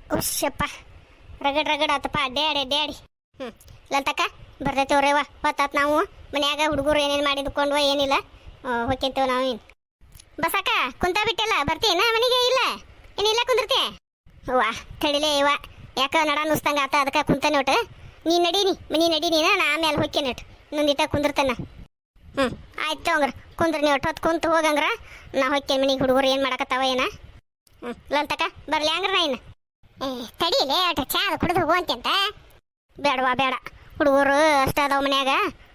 ಉಶ್ಯಪ್ಪ ರಗಡ್ ಆತಪ್ಪ ಅಡ್ಡಾಡಿ ಲಂತಕ್ಕ ಬರ್ತೈತೇವ್ರವ್ವ ಹೊತ್ತಾತ್ ನಾವು ಮನ್ಯಾಗ ಹುಡುಗರು ಏನೇನು ಮಾಡಿದ್ಕೊಂಡ್ವ ಏನಿಲ್ಲ ಹೋಗ್ಯಂತೇವ್ ನಾವೇನು ಬಸಕ್ಕ ಕುಂತ ಬಿಟ್ಟಲ್ಲ ಬರ್ತೀನ ಮನೆಗೆ ಇಲ್ಲ ಏನಿಲ್ಲ ಕುಂದಿರ್ತೆ ಅವ್ವ ತಡಿಲೇ ಇವ ಯಾಕ ನಡ ನುಸ್ತಂಗ ಆತ ಅದಕ್ಕೆ ಕುಂತ ನೋಟ ನೀ ನಡೀನಿ ನಾ ಆಮೇಲೆ ಹೋಗ್ಯ ನೋಟ್ ಇನ್ನೊಂದಿಟ್ಟ ಕುಂದಿರ್ತೇನ ಆಯ್ತು ಹಂಗ್ರ ಕುಂದ್ರಿ ನೀವು ಹೊತ್ತು ಕುಂತು ಹೋಗಂಗ್ರ ನಾ ಹೋಗ್ತೇನೆ ಮನೆಗೆ ಹುಡುಗರು ಏನು ಮಾಡಕತ್ತಾವ ಏನ ಲಂತಕ್ಕ ಬರ್ಲಿ ಹಂಗ್ರ ನಾ ಇನ್ನು ತಡೀಲೇ ಒಟ್ಟು ಚಾ ಕುಡಿದು ಹೋಗುವಂತೆ ಬೇಡವಾ ಬೇಡ ಹುಡುಗರು ಅಷ್ಟ ಅದಾವ ಮನ್ಯಾಗ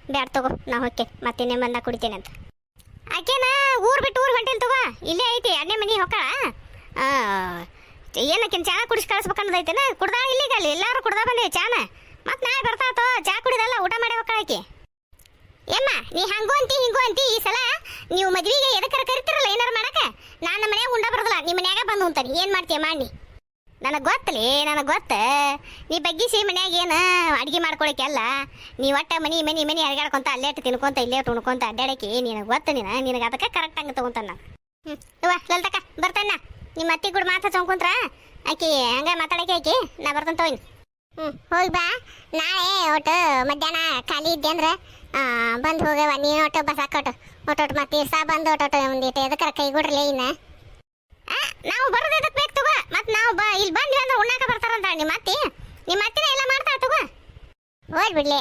ಬ್ಯಾಡ ತಗೋ ನಾ ಹೋಗ್ತೇನೆ ಮತ್ತಿನ್ನೇ ಬಂದಾಗ ಕುಡಿತೇನೆ ಅಂತ ಆಕೆನ ಊರು ಬಿಟ್ಟು ಊರು ಹೊಂಟೇನೆ ತಗೋ ಇಲ್ಲೇ ಐತಿ ಅಣ್ಣೆ ಮನೆ ಹೊಕ್ಕಳ ಏನಕ್ಕಿನ್ ಚಾ ಕುಡಿಸಿ ಕಳಿಸ್ಬೇಕನ್ನೋದೈತೇನ ಕುಡ್ದಾ ಇಲ್ಲಿಗ ಅಲ್ಲಿ ಎಲ್ಲರೂ ಕುಡ್ದಾ ಬಂದೇವಿ ಚಾನ ಮತ್ತೆ ನಾಳೆ ಬರ್ತಾತೋ ಚಾ ಕುಡಿದಲ್ಲ ಊಟ ಮಾಡಿ ಹೊಕ್ಕಳ ಆಕೆ ಏಮ್ಮ ನೀ ಹಂಗೂ ಅಂತಿ ಈ ಸಲ ನೀವು ಮದ್ವಿಗೆ ಎದಕ್ಕರ ಕರಿತಿರಲ್ಲ ಏನಾರು ಮಾಡಕ ನಾನು ನಮ್ಮ ಮನ್ಯಾಗ ಉಂಡ ಬರೋದಿಲ್ಲ ನಿಮ್ಮ ಮನ್ಯಾಗ ಬಂದು ಅಂತಾನೆ ಏನು ಮಾಡ್ತೀಯ ಮಾಡಿ ನನಗೆ ಗೊತ್ತ ನೀ ಬಗ್ಗಿಸಿ ಮನ್ಯಾಗ ಏನು ಅಡುಗೆ ಮಾಡ್ಕೊಳಕ್ಕೆಲ್ಲ ನೀ ಒಟ್ಟ ಮನಿ ಅಡ್ಗಾಡ್ಕೊಂತ ಅಲ್ಲೇಟ್ ತಿನ್ಕೊಂತ ಇಲ್ಲೇಟ್ ಉಣ್ಕೊಂತ ಅಡ್ಡಾಡಕ್ಕೆ ನಿನಗೆ ಗೊತ್ತ ನಿನಗೆ ಅದಕ್ಕೆ ಕರೆಕ್ಟ್ ಹಂಗೆ ತೊಗೊಂತಾನ ನಾನು ಇವ ಲಲ್ತಕ್ಕ ಬರ್ತಾನ ನಿಮ್ಮ ಅತ್ತಿ ಕೂಡ ಮಾತಾ ಚೊಂಕೊಂತ್ರ ಆಕಿ ಹಂಗೆ ಮಾತಾಡಕ್ಕೆ ಆಕಿ ನಾ ಬರ್ತಾನೆ ತೋಯ್ನು ಹೋಗಿ ಬಾ ನಾಳೆ ಒಟ್ಟು ಮಧ್ಯಾಹ್ನ ಖಾಲಿ ಇದ್ದೆ ಅಂದ್ರೆ ಬಂದು ಹೋಗವ ನೀನು ಒಟ್ಟು ಬಸ್ ಹಾಕೊಟ್ಟು ಒಟ್ಟೊಟ್ಟು ಮತ್ತೆ ಇರ್ಸಾ ಬಂದು ಒಟ್ಟೊಟ್ಟು ಒಂದಿಟ್ಟು ಎದಕ್ಕರ ಕೈಗೂಡ್ರಲೇ ಇನ್ನು ನಾವು ಬರೋದು ಎದಕ್ಕೆ ಬೇಕು ತಗೋ ಮತ್ತು ನಾವು ಇಲ್ಲಿ ಬಂದ್ವಿ ಅಂದ್ರೆ ಉಣ್ಣಾಕ ಬರ್ತಾರಂತ ನಿಮ್ಮ ಅತ್ತಿನ ಎಲ್ಲ ಮಾಡ್ತಾರ ತಗೋ ಹೋಗಿ ಬಿಡ್ಲಿ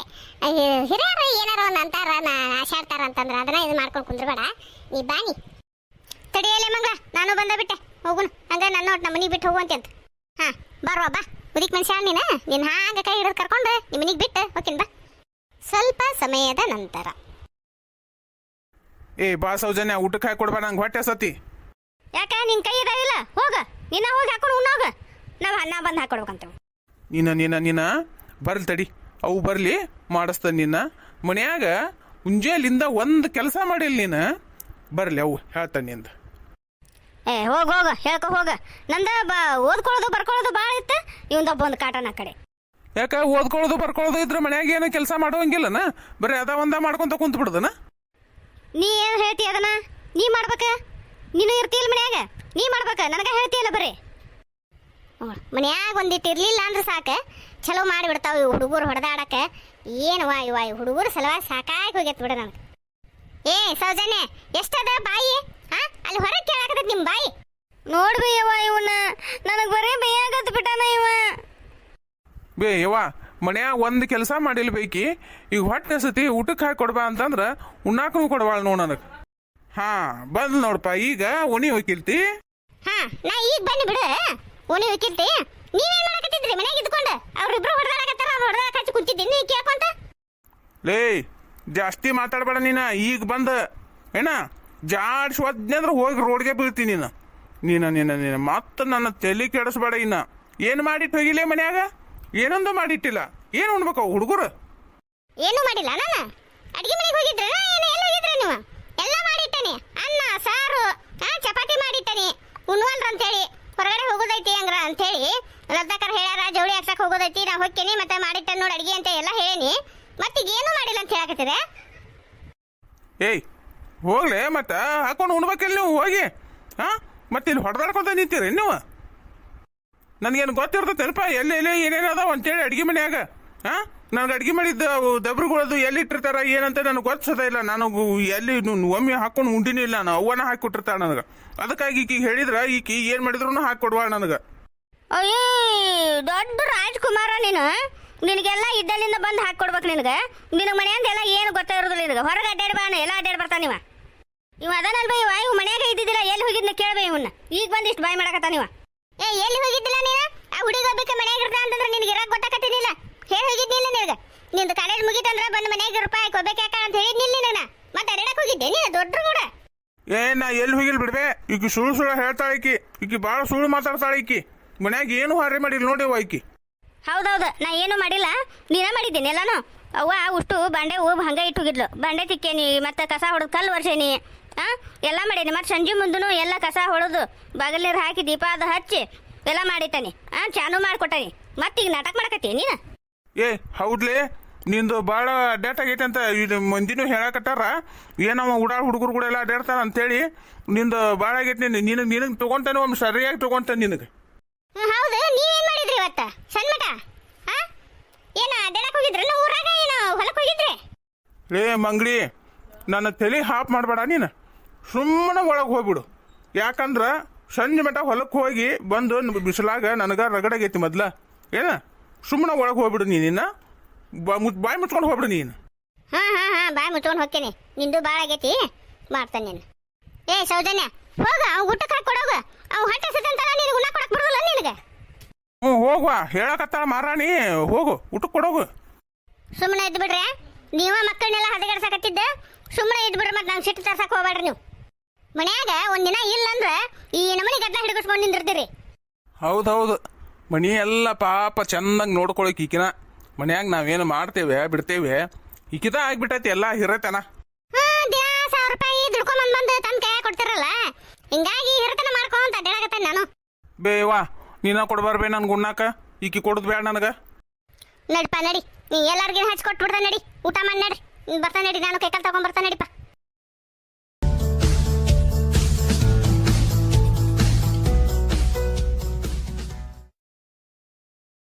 ಹಿರಿಯರು ಏನಾರ ಒಂದು ಅಂತಾರ ಆಶಾಡ್ತಾರ ಅಂತಂದ್ರೆ ಅದನ್ನ ಇದು ಮಾಡ್ಕೊಂಡು ಕುಂದ್ರಬೇಡ ನೀ ಬಾನಿ ತಡಿಯಲ್ಲೇ ಮಂಗ ನಾನು ಬಂದ ಬಿಟ್ಟೆ ಹೋಗುನು ಹಂಗ ನನ್ನ ಒಟ್ಟು ನಮ್ಮ ಮನೆಗೆ ಬಿಟ್ಟು ಹೋಗುವಂತೆ ಅಂತ ಹಾಂ ಬರುವ ಬಾ ಮುದಿಕ್ ಮನುಷ್ಯ ನೀನು ಹಾಂಗ ಕೈ ಹಿಡಿದು ಕರ್ಕೊಂಡು ನಿಮ್ಮ ಮನೆಗೆ ಬಿಟ್ಟು ಹೋಗ್ತೀನಿ ಬಾ ಸ್ವಲ್ಪ ಸಮಯದ ನಂತರ ಏ ಬಾ ಸೌಜನ್ಯ ಊಟಕ್ಕೆ ಹಾಕಿ ಕೊಡ್ಬೇಡ ನಂಗೆ ಹೊಟ್ಟೆ ಸತಿ ಯಾಕ ನಿನ್ ಕೈ ಇದಾವಿಲ್ಲ ಹೋಗ ನಿನ್ನ ಹೋಗಿ ಹಾಕೊಂಡು ಉಣ್ಣೋಗ ನಾವು ಅನ್ನ ಬಂದು ಹಾಕೊಡ್ಬೇಕಂತ ನೀನ ಬರ್ಲಿ ತಡಿ ಅವು ಬರ್ಲಿ ಮಾಡಿಸ್ತಾನೆ ನಿನ್ನ ಮನ್ಯಾಗ ಮುಂಜಾಲಿಂದ ಒಂದು ಕೆಲಸ ಮಾಡಿಲ್ಲ ನೀನು ಬರ್ಲಿ ಅವು ಹೇಳ್ತಾನೆ ನಿಂದ ಏ ಹೋಗ ಹೇಳ್ಕೊ ಹೋಗ ನಂದ ಓದ್ಕೊಳ್ಳೋದು ಬರ್ಕೊಳ್ಳೋದು ಭಾಳ ಇತ್ತು ಇವಂದೊಬ್ಬ ಒಂದು ಕಾಟನ ಆ ಕಡೆ ಯಾಕ ಓದ್ಕೊಳ್ಳೋದು ಬರ್ಕೊಳ್ಳೋದು ಇದ್ರೆ ಮನ್ಯಾಗ ಏನು ಕೆಲಸ ಮಾಡೋಂಗಿಲ್ಲನ ಬರೀ ಅದ ಒಂದ ಮಾಡ್ಕೊಂತ ಕುಂತ ಬಿಡ್ದನ ನೀ ಏನು ಹೇಳ್ತಿ ಅದನ್ನ ನೀ ಮಾಡ್ಬೇಕ ನೀನು ಇರ್ತೀಯಲ್ಲ ಮನ್ಯಾಗ ನೀ ಮಾಡ್ಬೇಕ ನನಗೆ ಹೇಳ್ತೀಯಲ್ಲ ಬರೀ ಮನ್ಯಾಗ ಒಂದಿಟ್ಟು ಇರ್ಲಿಲ್ಲ ಅಂದ್ರೆ ಸಾಕು ಚಲೋ ಮಾಡಿಬಿಡ್ತಾವ ಇವು ಹುಡುಗರು ಹೊಡೆದಾಡಕ್ಕೆ ಏನು ಇವ ಹುಡುಗರು ಸಲುವಾಗಿ ಸಾಕಾಗಿ ಹೋಗ್ಯತ್ ಬಿಡ ನನಗೆ ಏ ಸೌಜನ್ಯ ಎಷ್ಟದ ಬಾಯಿ ಅಲ್ಲಿ ಹೊರಗೆ ಕೇಳಾಕತ್ತೈತಿ ನಿಮ್ಮ ಬಾಯಿ ನೋಡ್ಬಿ ಇವನ್ನ ನನಗೆ ಬರೀ ಬೇಯಾಗತ್ ಬಿಟ್ಟಾನ ಇವ ಬೇ ಯವ್ವ ಮನ್ಯಾಗ ಒಂದು ಕೆಲಸ ಮಾಡಿಲ್ಲ ಬೇಕಿ ಈಗ ಹೊಟ್ಟೆ ಸತಿ ಊಟಕ್ಕೆ ಹಾಕಿ ಕೊಡ್ಬಾ ಅಂತಂದ್ರೆ ಉಣ್ಣಾಕನು ಕೊಡವಾಳ ನೋಡು ನನಗೆ ಬಂದ್ ನೋಡಪ್ಪ ಈಗ ಉಣಿ ಹೋಗಿಲ್ತಿ ನಾ ಈಗ ಬನ್ನಿ ಬಿಡು ಉಣಿ ಹೋಗಿಲ್ತಿ ನೀವೇನ್ ಮಾಡಕತ್ತಿದ್ರಿ ಮನ್ಯಾಗ ಇದ್ಕೊಂಡು ಅವ್ರಿಬ್ರು ಹೊಡೆದಾಡಕತ್ತಾರ ಹೊಡೆದಾಕ ಹಚ್ಚಿ ಕುಂತಿದ್ದೀನಿ ನೀ ಕೇಳ್ಕೊಂತ ಲೇ ಜಾಸ್ತಿ ಮಾತಾಡಬೇಡ ನೀನ ಈಗ ಬಂದ ಏನ ಜಾಡ್ಸಿ ಒದ್ನೆ ಅಂದ್ರೆ ಹೋಗಿ ರೋಡ್ಗೆ ಬೀಳ್ತೀನಿ ನೀನ ಮತ್ತೆ ನನ್ನ ತಲೆ ಕೆಡಿಸ್ಬೇಡ ಇನ್ನ ಏನು ಮಾಡಿಟ್ಟು ಹೋಗಿಲ್ಲ ಮನ್ಯಾಗ ಏನೊಂದು ಮಾಡಿಟ್ಟಿಲ್ಲ ಏನು ಉಣ್ಬೇಕು ಹುಡುಗರು ಏನು ಮಾಡಿಲ್ಲ ನಾನು ಅಡಿಗೆ ಮನೆಗೆ ಹೋಗಿದ್ರೆ ಏನು ಎಲ್ಲ ಹೋಗಿದ್ರೆ ನೀವು ಎಲ್ಲ ಮಾಡಿಟ್ಟನಿ ಅನ್ನ ಸಾರು ಚಪಾತಿ ಮಾಡಿಟ್ಟನಿ ಉಣ್ವಲ್ರ ಅಂತೇಳಿ ಹೊರಗಡೆ ಹೋಗೋದೈತಿ ಹಂಗ್ರ ಅಂತೇಳಿ ಲದ್ದಾಕರ್ ಹೇಳ್ಯಾರ ಜವಳಿ ಹಾಕ್ಸಕ್ ಹೋಗೋದೈತಿ ನಾ ಹೋಗ್ತೀನಿ ಮತ್ತೆ ಮಾಡಿಟ್ಟ ನೋಡಿ ಅಡಿಗೆ ಅಂತ ಎಲ್ಲ ಹೇಳೀನಿ ಮತ್ತೀಗ ಏನು ಮಾಡಿಲ್ಲ ಅಂತ ಹೇಳಕತ್ತಿದೆ ಏಯ್ ಹೋಗ್ಲೆ ಮತ್ತೆ ಹಾಕೊಂಡು ಉಣ್ಬೇಕಿಲ್ಲ ನೀವು ಹೋಗಿ ಮತ್ತೆ ಇಲ್ಲಿ ಹೊಡೆದಾಡ್ಕೊಂತ ನಿಂತೀರಿ ನೀವು ನನಗೇನು ಗೊತ್ತಿರ್ತೈತೆನಪ್ಪ ಎಲ್ಲಿ ಏನೇನು ಅದಾವ ಅಂತೇಳಿ ಅಡ್ಗೆ ಮನ್ಯಾಗ ನನಗೆ ಅಡ್ಗೆ ಮಾಡಿದ್ದ ದಬ್ರುಗಳದು ಎಲ್ಲಿ ಇಟ್ಟಿರ್ತಾರ ಏನಂತ ನನಗೆ ಗೊತ್ತಿಸೋದ ಇಲ್ಲ ನಾನು ಎಲ್ಲಿ ಒಮ್ಮೆ ಹಾಕೊಂಡು ಉಂಡಿನೂ ಇಲ್ಲ ನಾನು ಅವ್ವನ ಹಾಕಿ ಕೊಟ್ಟಿರ್ತಾಳೆ ನನಗೆ ಅದಕ್ಕಾಗಿ ಈಕಿಗೆ ಹೇಳಿದ್ರೆ ಈಕಿ ಏನು ಮಾಡಿದ್ರು ಹಾಕಿ ಕೊಡುವಾಳ ನನಗೆ ಅಯ್ಯೋ ದೊಡ್ಡ ರಾಜ್ಕುಮಾರ ನೀನು ನಿನಗೆಲ್ಲ ಇದ್ದಲ್ಲಿಂದ ಬಂದು ಹಾಕೊಡ್ಬೇಕು ನಿನಗೆ ಮನೆಯಿಂದ ಎಲ್ಲ ಏನು ಗೊತ್ತಿರೋದಿಲ್ಲ ನಿನಗೆ ಹೊರಗೆ ಅಡ್ಡಾಡಿ ಬಾಣ ಎಲ್ಲ ಅಡ್ಡಾಡಿ ಬರ್ತಾನೆ ಇವ ಅದನಲ್ವ ಇವ ಮನ್ಯಾಗ ಇದ್ದಿದ್ದಿಲ್ಲ ಎಲ್ಲಿ ಹೋಗಿದ್ನ ಕೇಳ್ಬೇ ಇವನ್ನ ಈಗ ಬಂದಿಷ್ಟು ಬಾಯ್ ಮಾಡಕತ್ತಾನಿವ ಏ ಎಲ್ಲಿ ಹೋಗಿದ್ದಿಲ್ಲ ನೀನು ಆ ಹುಡುಗ ಒಬ್ಬಕ್ಕೆ ಮನ್ಯಾಗ ಇರ್ತ ಅಂತಂದ್ರೆ ನಿನಗೆ ಇರಕ್ಕೆ ಗೊತ್ತಾಕತ್ತಿದ್ದಿಲ್ಲ ಹೇಳಿ ಹೋಗಿದ್ನಿಲ್ಲ ನಿನಗೆ ನಿಂದು ಕಾಲೇಜ್ ಮುಗಿತಂದ್ರೆ ಬಂದು ಮನ್ಯಾಗ ರೂಪಾಯಿ ಕೊಡ್ಬೇಕು ಯಾಕ ಅಂತ ಹೇಳಿದ್ನಿಲ್ಲ ನೀನು ಮತ್ತೆ ಅಡ್ಡಾಡಕ್ಕೆ ಹೋಗಿದ್ದೆ ನೀನು ದೊಡ್ಡ ಕೂಡ ನಾ ಎಲ್ಲಿ ಹೋಗಿಲ್ ಬಿಡ್ಬೇ ಈಕಿ ಸುಳ್ಳು ಹೇಳ್ತಾಳೆ ಈಕಿ ಭಾಳ ಸುಳ್ಳು ಮಾತಾಡ್ತಾಳೆ ಈಕಿ ಮನ್ಯಾಗ ಏನು ಹಾರೆ ಮಾಡಿಲ್ಲ ನೋಡಿ ಈಕಿ ಹೌದೌದು ನಾ ಏನು ಮಾಡಿಲ್ಲ ನೀನ ಮಾಡಿದ್ದೀನಿ ಎಲ್ಲಾನು ಅವ್ವ ಉಷ್ಟು ಬಂಡೆ ಹಂಗೆ ಇಟ್ಟು ಹೋಗಿದ್ಲು ಬಂಡೆ ತಿಕ್ಕೇನಿ ಮತ್ತೆ ಕಸ ಹೊಡೆದು ಕಲ್ಲು ವರ್ಷೇನಿ ಎಲ್ಲ ಮಾಡೀನಿ ಮತ್ತೆ ಸಂಜೆ ಮುಂದೂ ಎಲ್ಲ ಕಸ ಹೊಡೆದು ಬಾಗಿಲು ನೀರು ಹಾಕಿ ದೀಪ ಅದು ಹಚ್ಚಿ ಎಲ್ಲ ಮಾಡಿತಾನೆ ಚಾನು ಮಾಡಿಕೊಟ್ಟಾನಿ ಮತ್ತೀಗ ನಾಟಕ ಮಾಡಕತ್ತಿ ನೀನು ಏ ಹೌದ್ಲೇ ನಿಂದು ಭಾಳ ಅಡ್ಡಾಟ ಆಗೈತೆ ಅಂತ ಇದು ಮಂದಿನೂ ಹೇಳಕತ್ತಾರ ಏನವ ಹುಡುಗರು ಕೂಡ ಎಲ್ಲ ಅಡ್ಡಾಡ್ತಾರ ಅಂತೇಳಿ ನಿಂದು ಭಾಳ ಆಗೈತೆ ನಿನಗೆ ತೊಗೊಂತಾನೆ ಒಮ್ಮೆ ಸರಿಯಾಗಿ ತೊಗೊಂತಾನೆ ನಿನಗೆ ಹೌದು ನೀವೇನು ಮಾಡಿದ್ರಿ ಸಣ್ಣ ಮಠ ಹಾ ಏನ ಅಡ್ಡಾಡಕ್ ಹೋಗಿದ್ರಿ ನಾ ಊರಾಗ ಏನು ಹೊಲಕ್ಕೆ ಹೋಗಿದ್ರಿ ಲೇ ಮಂಗ್ಳಿ ನನ್ನ ತಲೆ ಹಾಪ್ ಮಾಡಬೇಡ ನೀನು ಸುಮ್ಮನೆ ಒಳಗೆ ಹೋಗ್ಬಿಡು ಯಾಕಂದ್ರೆ ಸಂಜೆ ಮಠ ಹೊಲಕ್ಕೆ ಹೋಗಿ ಬಂದು ಬಿಸಿಲಾಗ ನನಗೆ ರಗಡಾಗೈತಿ ಮೊದ್ಲ ಏನ ಸುಮ್ಮನೆ ಒಳಗೆ ಹೋಗ್ಬಿಡು ನೀನಿನ್ನ ಬಾಯಿ ಮುಚ್ಕೊಂಡು ಹೋಗ್ಬಿಡು ನೀನು ಹಾ ಬಾಯ್ ಮುಚ್ಕೊಂಡು ಹೋಗ್ತೇನೆ ನಿಂದು ಭಾಳ ಆಗೈತಿ ಮಾಡ್ತಾನೆ ನೀನು ಏ ಸೌಜನ್ಯ ಹೋಗ ಅವ್ ಊಟಕ್ಕೆ ಹಾಕಿ ಕೊಡೋಗ ಅವ್ ಹೊಟ್ಟೆ ಸಿದ್ದಂತಲ್ಲ ನೀನು ಉಣ್ಣ ಕೊಡಕ್ ಬರೋಲ್ಲ ನಿನಗೆ ಹ್ಞೂ ಹೋಗುವ ಹೇಳಕತ್ತಾಳ ಮಾರಾಣಿ ಹೋಗು ಊಟಕ್ಕೆ ಕೊಡೋಗು ಸುಮ್ಮನೆ ಇದ್ದು ಬಿಡ್ರೆ ನೀವ ಮಕ್ಕಳನ್ನೆಲ್ಲ ಹದಗೆಡ್ಸಕತ್ತಿದ್ದ ಸುಮ್ಮನೆ ಇದ್ದು ಬಿಡ್ರಿ ಮತ್ತೆ ನಂಗೆ ಸಿಟ್ಟು ತರ್ಸಕ್ ಹೋಗ್ಬೇಡ್ರಿ ನೀವು ಮನ್ಯಾಗ ಒಂದಿನ ಇಲ್ಲ ಅಂದ್ರೆ ಈ ನಮನಿ ಗದ್ದ ಹಿಡಿಸ್ಕೊಂಡು ನಿಂದಿರ್ತೀರಿ ಹೌದೌದು ಮನಿ ಎಲ್ಲ ಪಾಪ ಚಂದಂಗೆ ನೋಡ್ಕೊಳಕ್ ಈಕಿನ ಮನ್ಯಾಗ ನಾವೇನು ಮಾಡ್ತೇವೆ ಬಿಡ್ತೇವೆ ಈಕಿದ ಆಗ್ಬಿಟ್ಟೈತಿ ಎಲ್ಲ ಹಿರತನ ದಿನ 1000 ರೂಪಾಯಿ ದುಡ್ಕೊಂಡ್ ಬಂದು ತಮ್ಮ ಕೈ ಕೊಡ್ತಿರಲ್ಲ ಹಿಂಗಾಗಿ ಹಿರತನ ಮಾಡ್ಕೊಂತ ಅಡ್ಡಾಡಕತ್ತೆ ನಾನು ಬೇವಾ ನೀನ ಕೊಡ್ಬಾರ್ಬೇ ನನ್ಗೆ ಉಣ್ಣಾಕ ಈಕಿ ಕೊಡೋದು ಬೇಡ ನನಗೆ ನಡಿಪ ನಡಿ ನೀ ಎಲ್ಲಾರ್ಗಿನ ಹಚ್ಚಿ ಕೊಟ್ಬಿಡ್ದ ನಡಿ ಊಟ ಮಾಡಿ ನಡಿ ಬರ್ತಾ ನಡಿ ನಾನು ಕೈಕಾಲು ತಗೊಂಡ್ ಬರ್ತಾ ನಡಿಪ